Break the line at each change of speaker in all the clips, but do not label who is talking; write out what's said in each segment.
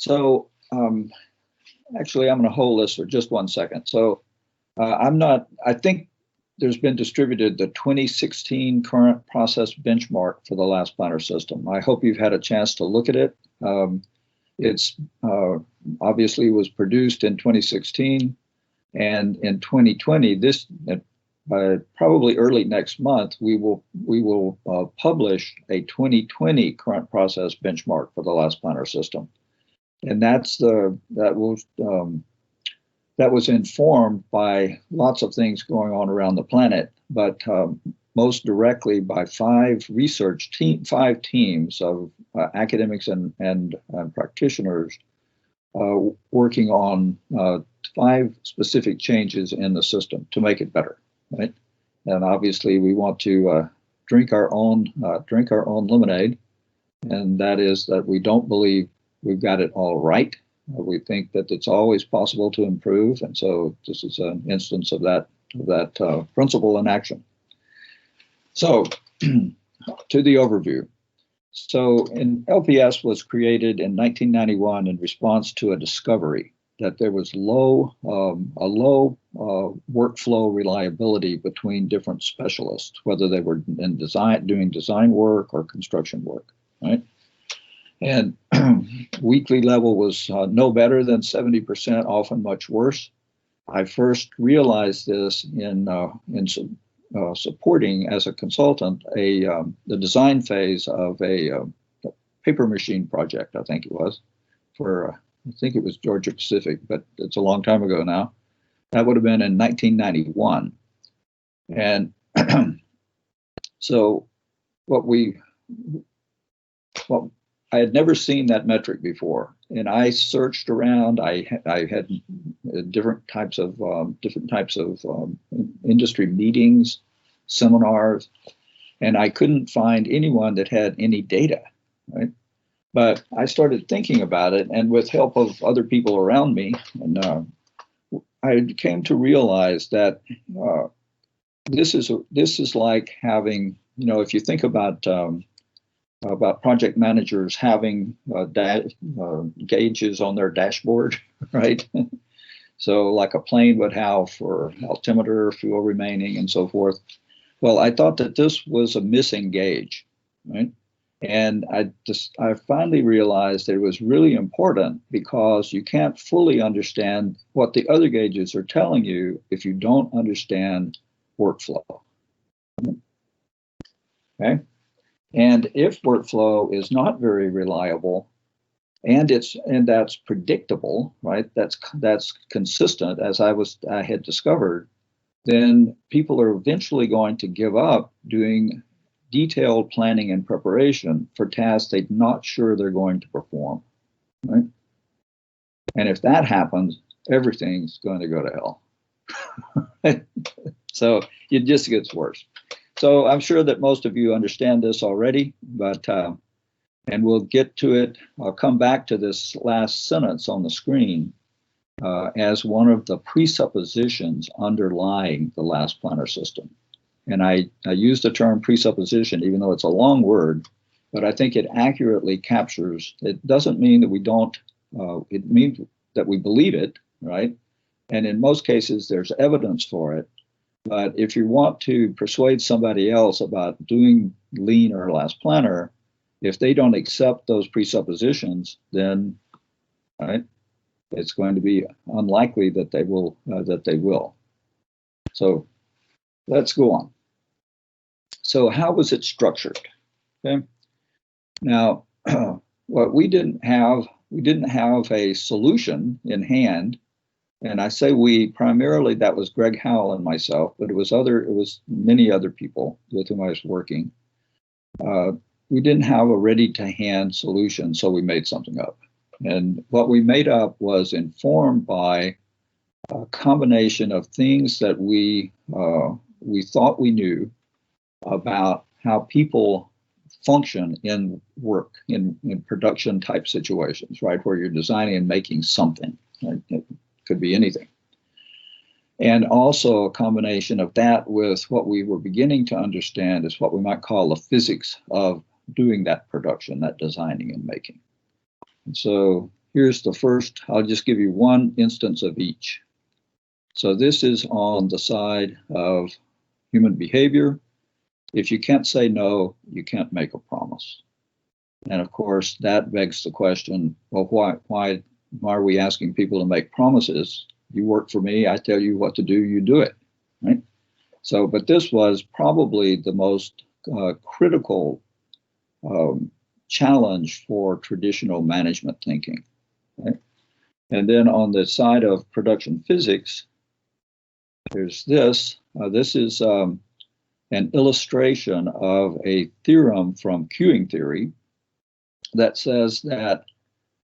So actually, I'm going to hold this for just 1 second. So I think there's been distributed the 2016 current process benchmark for the last planner system. I hope you've had a chance to look at it. It's obviously was produced in 2016, and in 2020, by probably early next month, we will publish a 2020 current process benchmark for the last planner system, and that was informed by lots of things going on around the planet, but most directly by five teams of academics and practitioners working on 5 specific changes in the system to make it better, right? And obviously, we want to drink our own lemonade, and that is that we don't believe we've got it all right. We think that it's always possible to improve, and so this is an instance of that principle in action. So, to the overview. So, LPS was created in 1991 in response to a discovery that there was a low workflow reliability between different specialists, whether they were in doing design work or construction work, right? And weekly level was no better than 70%, often much worse. I first realized this in supporting as a consultant the design phase of a paper machine project. I think it was Georgia Pacific, but it's a long time ago now. That would have been in 1991, and so I had never seen that metric before, and I searched around. I had different types of industry meetings, seminars, and I couldn't find anyone that had any data, right? But I started thinking about it, and with help of other people around me, and I came to realize that this is like having, if you think about project managers having gauges on their dashboard, right? So like a plane would have for altimeter, fuel remaining, and so forth. Well, I thought that this was a missing gauge, right? And I finally realized that it was really important because you can't fully understand what the other gauges are telling you if you don't understand workflow. Okay? And if workflow is not very reliable, and that's predictable, right? That's consistent, as I had discovered, then people are eventually going to give up doing detailed planning and preparation for tasks they're not sure they're going to perform, right? And if that happens, everything's going to go to hell. So it just gets worse. So I'm sure that most of you understand this already, but and we'll get to it. I'll come back to this last sentence on the screen as one of the presuppositions underlying the last planner system. And I use the term presupposition, even though it's a long word, but I think it accurately captures. It doesn't mean that we don't. It means that we believe it, right? And in most cases, there's evidence for it. But if you want to persuade somebody else about doing lean or last planner, if they don't accept those presuppositions, then right, it's going to be unlikely that they will. So let's go on. So how was it structured? Okay. Now, what we didn't have a solution in hand. And I say we, primarily that was Greg Howell and myself, but it was many other people with whom I was working. We didn't have a ready-to-hand solution, so we made something up. And what we made up was informed by a combination of things that we thought we knew about how people function in work, in production type situations, right, where you're designing and making something. Right? Could be anything. And also a combination of that with what we were beginning to understand is what we might call the physics of doing that production, that designing and making. And so here's the first. I'll just give you one instance of each. So this is on the side of human behavior. If you can't say no, you can't make a promise. And of course, that begs the question, well, why are we asking people to make promises? You work for me, I tell you what to do, you do it, right? So, but this was probably the most critical challenge for traditional management thinking. Right? And then on the side of production physics, there's this. This is an illustration of a theorem from queuing theory that says that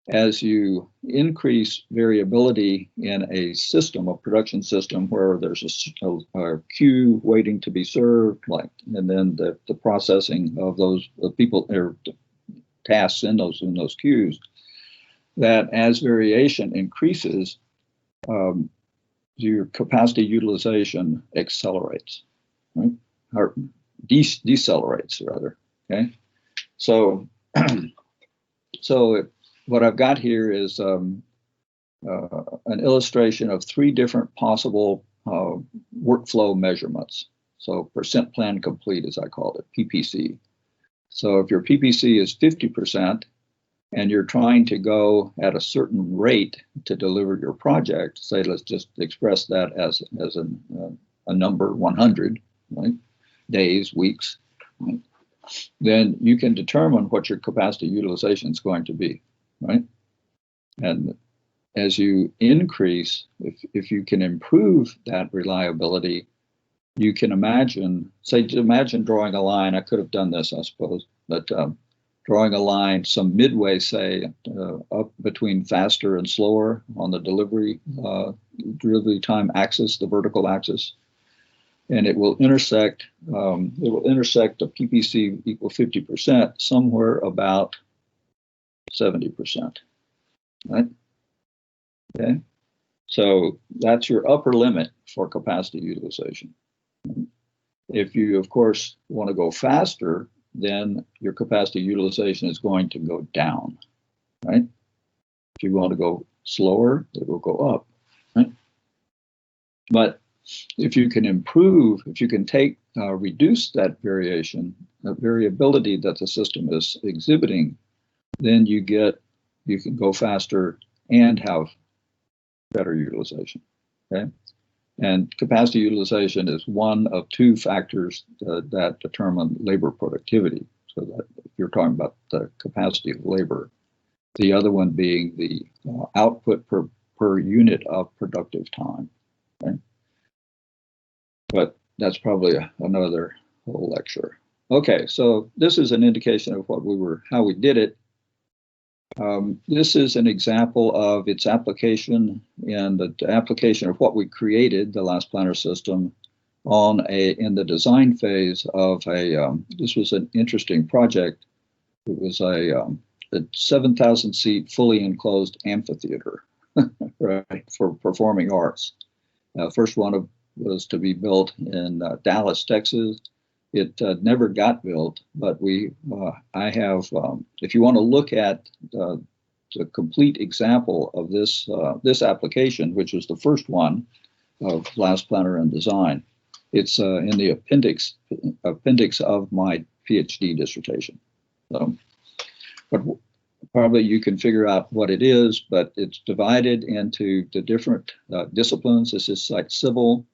as you increase variability in a system, a production system, where there's a queue waiting to be served, like, and then the processing of those people or tasks in those queues, that as variation increases, your capacity utilization accelerates, right? Or decelerates rather. Okay, so what I've got here is an illustration of three different possible workflow measurements. So percent plan complete, as I called it, PPC. So if your PPC is 50% and you're trying to go at a certain rate to deliver your project, say, let's just express that as a number, 100, right? Days, weeks, right? Then you can determine what your capacity utilization is going to be, right? And as you increase, if you can improve that reliability, you can imagine drawing a line. I could have done this, I suppose, but drawing a line some midway, say, up between faster and slower on the delivery time axis, the vertical axis. And it will intersect the PPC equal 50% somewhere about 70%, right? Okay, so that's your upper limit for capacity utilization. If you, of course, want to go faster, then your capacity utilization is going to go down, right? If you want to go slower, it will go up, right? But if you can improve, if you can reduce that variability that the system is exhibiting, then you can go faster and have better utilization, okay? And capacity utilization is one of two factors that determine labor productivity. So that if you're talking about the capacity of labor, the other one being the output per unit of productive time, okay? But that's probably another whole lecture. Okay, so this is an indication of how we did it. This is an example of its application and the application of what we created, the last planner system, in the design phase of this was an interesting project. It was a 7,000 seat fully enclosed amphitheater, right, for performing arts. First one was to be built in Dallas, Texas. It never got built, but I have, if you want to look at the complete example of this application, which was the first one of Last Planner and Design, it's in the appendix of my PhD dissertation. So, but probably you can figure out what it is, but it's divided into the different disciplines. This is like civil.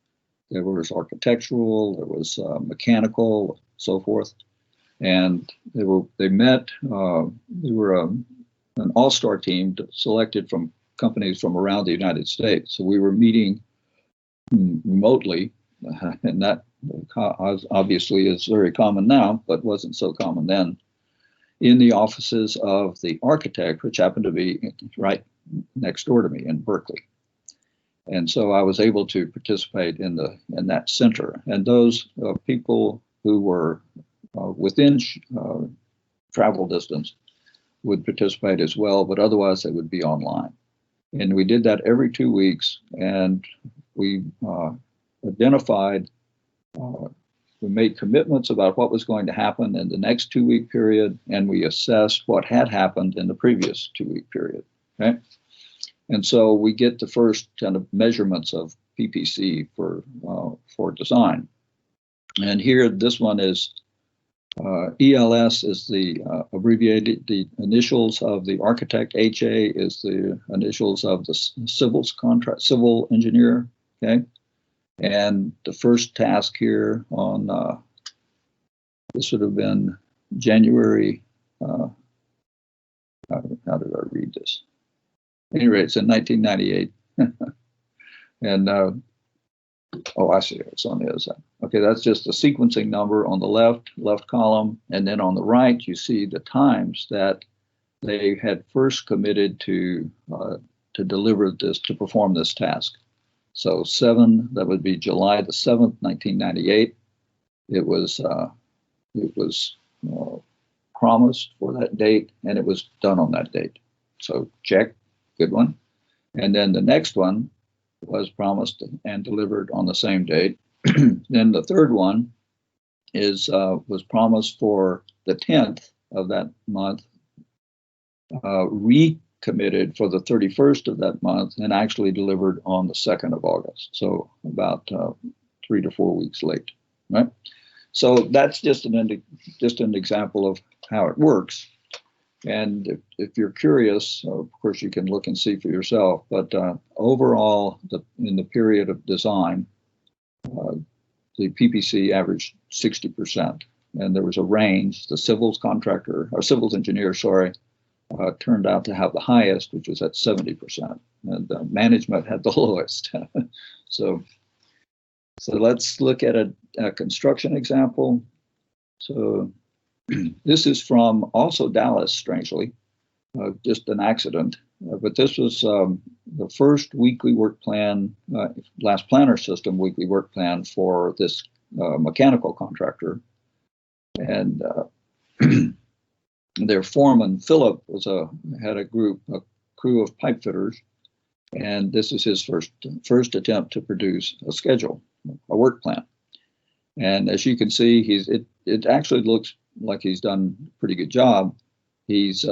There was architectural, there was mechanical, so forth, and they were an all-star team selected from companies from around the United States. So we were meeting remotely, and that obviously is very common now, but wasn't so common then, in the offices of the architect, which happened to be right next door to me in Berkeley. And so I was able to participate in that center. And those people who were within travel distance would participate as well, but otherwise they would be online. And we did that every 2 weeks, and we identified, we made commitments about what was going to happen in the next 2 week period, and we assessed what had happened in the previous 2 week period. Okay, and so we get the first kind of measurements of PPC for design. And here, this one is ELS is the abbreviated, the initials of the architect. HA is the initials of the civil engineer. Okay, and the first task here on this would have been January. How did I read this? At any rate, it's in 1998. And oh, I see. It's on the other side. Okay, that's just the sequencing number on the left column, and then on the right you see the times that they had first committed to deliver this, to perform this task. So 7, that would be July the 7th, 1998. It was promised for that date, and it was done on that date. So check, good one. And then the next one was promised and delivered on the same date. Then the third one was promised for the 10th of that month, recommitted for the 31st of that month, and actually delivered on the 2nd of August. So about 3 to 4 weeks late, right? So that's just an example of how it works. And if you're curious, of course, you can look and see for yourself. But overall, in the period of design, the PPC averaged 60%. And there was a range. The civils engineer, turned out to have the highest, which was at 70%. And management had the lowest. So let's look at a construction example. So this is from also Dallas, strangely, just an accident. But this was the first weekly work plan, last planner system weekly work plan for this mechanical contractor. And their foreman, Philip, had a crew of pipe fitters. And this is his first attempt to produce a schedule, a work plan. And as you can see, it actually looks like he's done a pretty good job. He's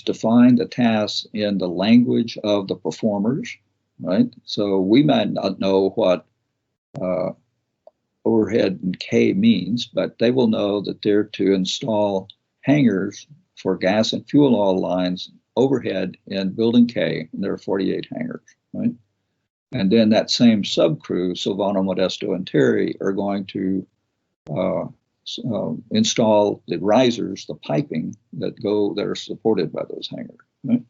defined the tasks in the language of the performers, right? So we might not know what overhead and K means, but they will know that they're to install hangars for gas and fuel oil lines overhead in building K, and there are 48 hangars, right? And then that same subcrew, Silvano, Modesto, and Terry, are going to install the risers, the piping that are supported by those hangars. Right?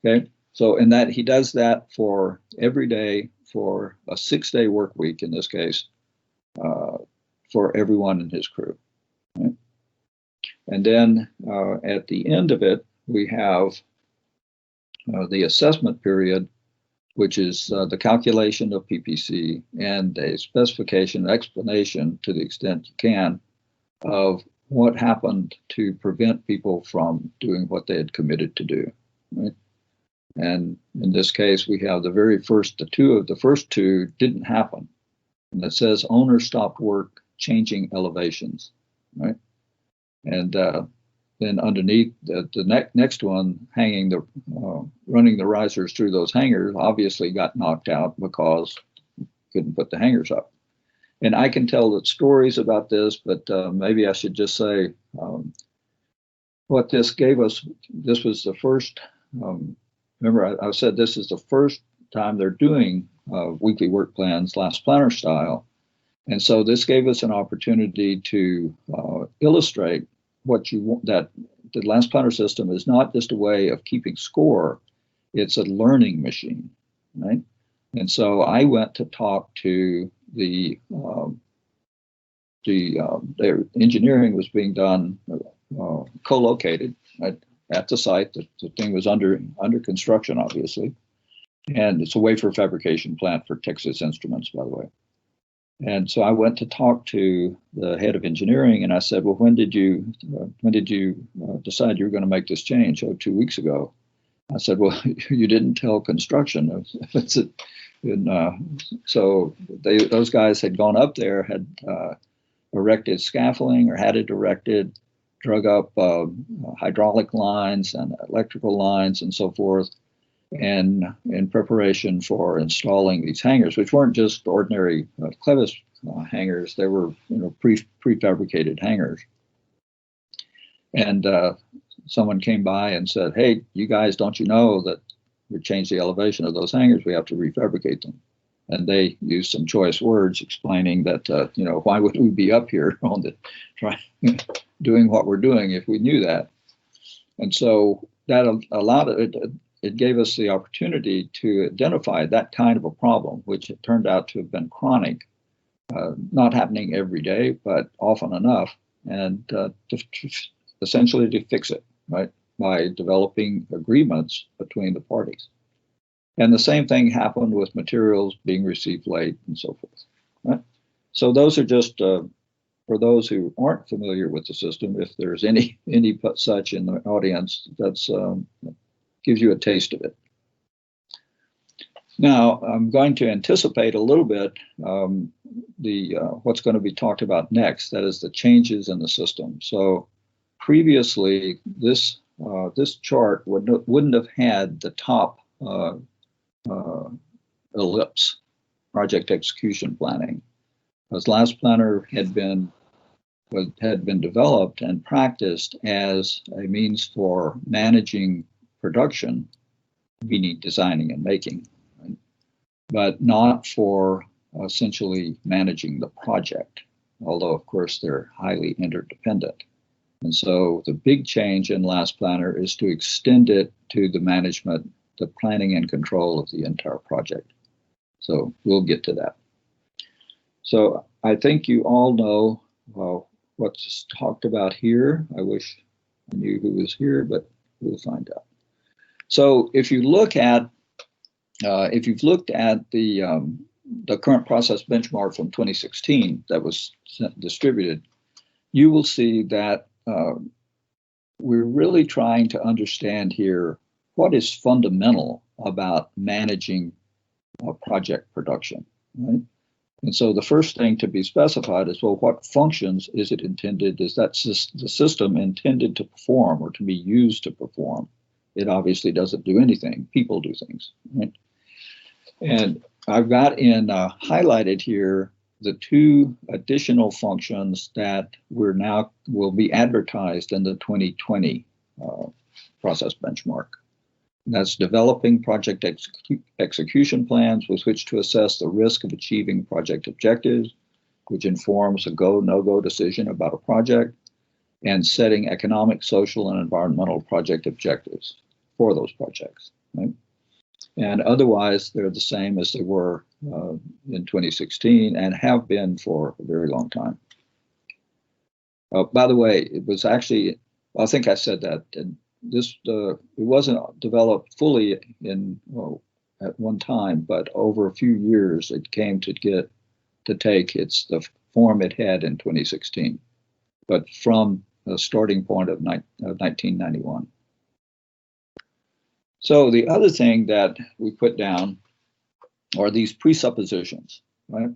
Okay, so he does that for every day for a 6-day work week in this case, for everyone in his crew. Right? And then at the end of it, we have the assessment period, which is the calculation of PPC and a specification, explanation to the extent you can of what happened to prevent people from doing what they had committed to do. Right? And in this case, we have the first two didn't happen. And it says owner stopped work changing elevations, right? And then underneath the next one, running the risers through those hangars, obviously got knocked out because couldn't put the hangars up. And I can tell the stories about this, but maybe I should just say what this gave us. This was the first. Remember, I said this is the first time they're doing weekly work plans, last planner style, and so this gave us an opportunity to illustrate that the last planner system is not just a way of keeping score, it's a learning machine, right? And so I went to talk to their engineering was being done co-located at the site. The thing was under construction, obviously, and it's a wafer fabrication plant for Texas Instruments, by the way. And so I went to talk to the head of engineering, and I said, "Well, when did you decide you were going to make this change?" "Oh, 2 weeks ago." I said, "Well, you didn't tell construction." So those guys had gone up there, had erected scaffolding or had it erected, drug up hydraulic lines and electrical lines and so forth, and in preparation for installing these hangars, which weren't just ordinary clevis hangars. They were, prefabricated hangars. And someone came by and said, "Hey, you guys, don't you know that we changed the elevation of those hangars? We have to refabricate them." And they used some choice words explaining that, why would we be up here on the doing what we're doing if we knew that? And so that allowed it gave us the opportunity to identify that kind of a problem, which it turned out to have been chronic, not happening every day, but often enough, and essentially to fix it, right, by developing agreements between the parties. And the same thing happened with materials being received late and so forth, right? So those are just for those who aren't familiar with the system. If there's any such in the audience, that's gives you a taste of it. Now, I'm going to anticipate a little bit what's going to be talked about next. That is the changes in the system. So previously, this chart wouldn't have had the top ellipse, project execution planning, because last planner had been developed and practiced as a means for managing production, meaning designing and making, right? But not for essentially managing the project, although of course they're highly interdependent. And so the big change in last planner is to extend it to the management, the planning and control of the entire project. So we'll get to that. So I think you all know what's talked about here. I wish I knew who was here, but we'll find out. So if you look at, if you've looked at the current process benchmark from 2016 that was distributed, you will see that we're really trying to understand here what is fundamental about managing project production, right? And so the first thing to be specified is, well, what functions is it intended, is that the system intended to perform or to be used to perform? It obviously doesn't do anything. People do things, right? And I've got highlighted here the two additional functions that will be advertised in the 2020 process benchmark. And that's developing project execution plans with which to assess the risk of achieving project objectives, which informs a go, no-go decision about a project, and setting economic, social, and environmental project objectives for those projects, right? And otherwise, they're the same as they were in 2016 and have been for a very long time. By the way, it was actually, I think I said that, it wasn't developed fully at one time, but over a few years, it came to take the form it had in 2016, but from a starting point of 1991. So the other thing that we put down are these presuppositions, right?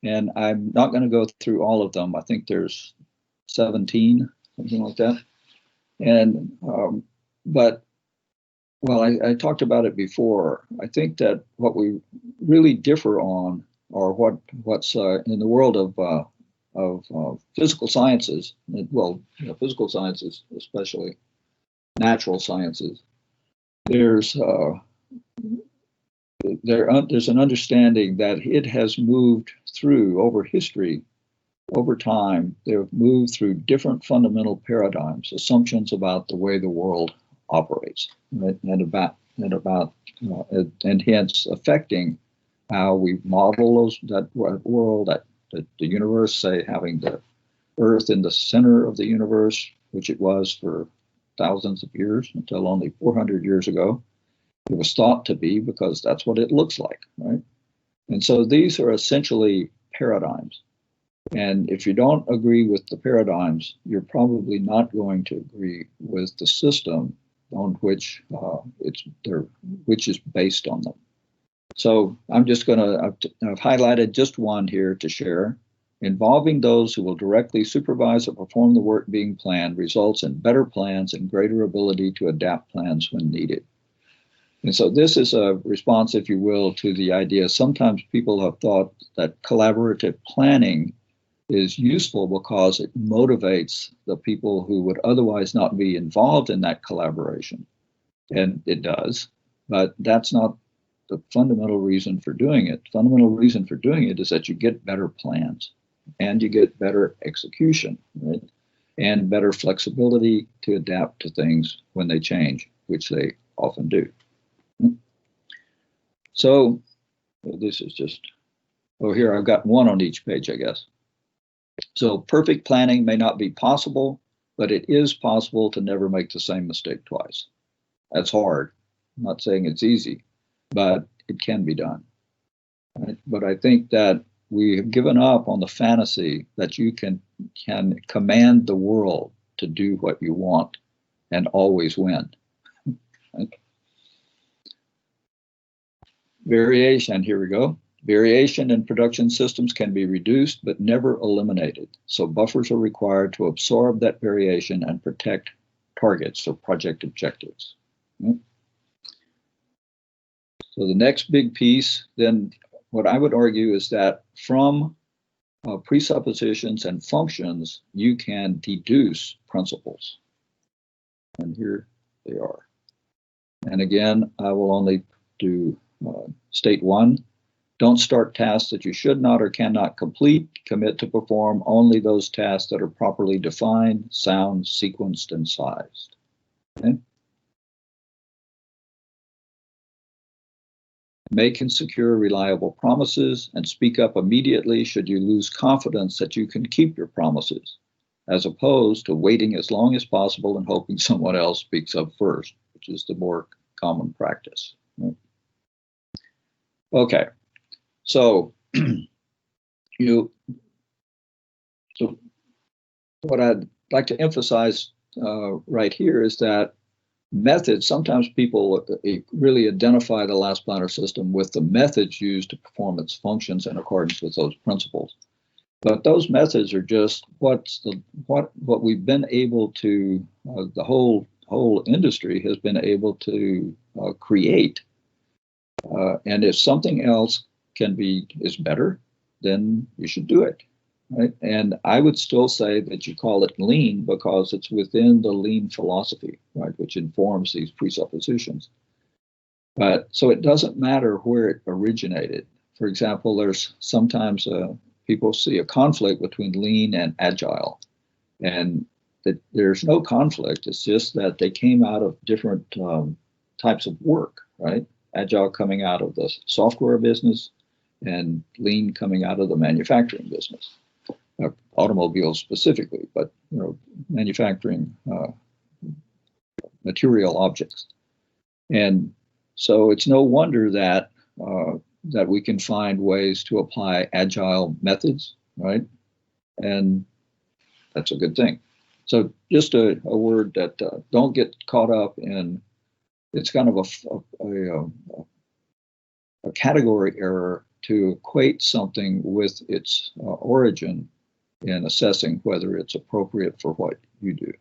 And I'm not going to go through all of them. I think there's 17, something like that. And I talked about it before. I think that what we really differ on, or what's in the world of physical sciences, physical sciences, especially natural sciences, there's an understanding that it has moved through over history. Over time, they've moved through different fundamental paradigms, assumptions about the way the world operates, right? and hence affecting how we model that world, the universe, say having the Earth in the center of the universe, which it was for thousands of years until only 400 years ago. It was thought to be because that's what it looks like, right? And so these are essentially paradigms. And if you don't agree with the paradigms, you're probably not going to agree with the system on which which is based on them. So I'm just I've highlighted just one here to share, Involving those who will directly supervise or perform the work being planned results in better plans and greater ability to adapt plans when needed. And so this is a response, if you will, to the idea sometimes people have thought that collaborative planning is useful because it motivates the people who would otherwise not be involved in that collaboration. And it does, but that's not the fundamental reason for doing it. The fundamental reason for doing it is that you get better plans and you get better execution, right? And better flexibility to adapt to things when they change, which they often do. So this is just, oh, here I've got one on each page, I guess. So perfect planning may not be possible, but it is possible to never make the same mistake twice. That's hard. I'm not saying it's easy, but it can be done. Right? But I think that we have given up on the fantasy that you can command the world to do what you want and always win. Right? Variation, here we go. Variation in production systems can be reduced but never eliminated. So buffers are required to absorb that variation and protect targets or project objectives. Okay. So the next big piece, then what I would argue is that from presuppositions and functions, you can deduce principles. And here they are. And again, I will only do state one. Don't start tasks that you should not or cannot complete. Commit to perform only those tasks that are properly defined, sound, sequenced, and sized. Okay? Make and secure reliable promises and speak up immediately should you lose confidence that you can keep your promises, as opposed to waiting as long as possible and hoping someone else speaks up first, which is the more common practice. Right? Okay, so so what I'd like to emphasize right here is that methods, sometimes people really identify the last planner system with the methods used to perform its functions in accordance with those principles. But those methods are just what we've been able to, the whole industry has been able to create. And if something else is better, then you should do it. Right? And I would still say that you call it lean because it's within the lean philosophy, right, which informs these presuppositions. But so it doesn't matter where it originated. For example, there's sometimes people see a conflict between lean and agile, and that there's no conflict. It's just that they came out of different types of work, right? Agile coming out of the software business, and lean coming out of the manufacturing business. Automobiles specifically, but manufacturing material objects. And so it's no wonder that that we can find ways to apply agile methods, right? And that's a good thing. So just a word that don't get caught up in, it's kind of a category error to equate something with its origin in assessing whether it's appropriate for what you do.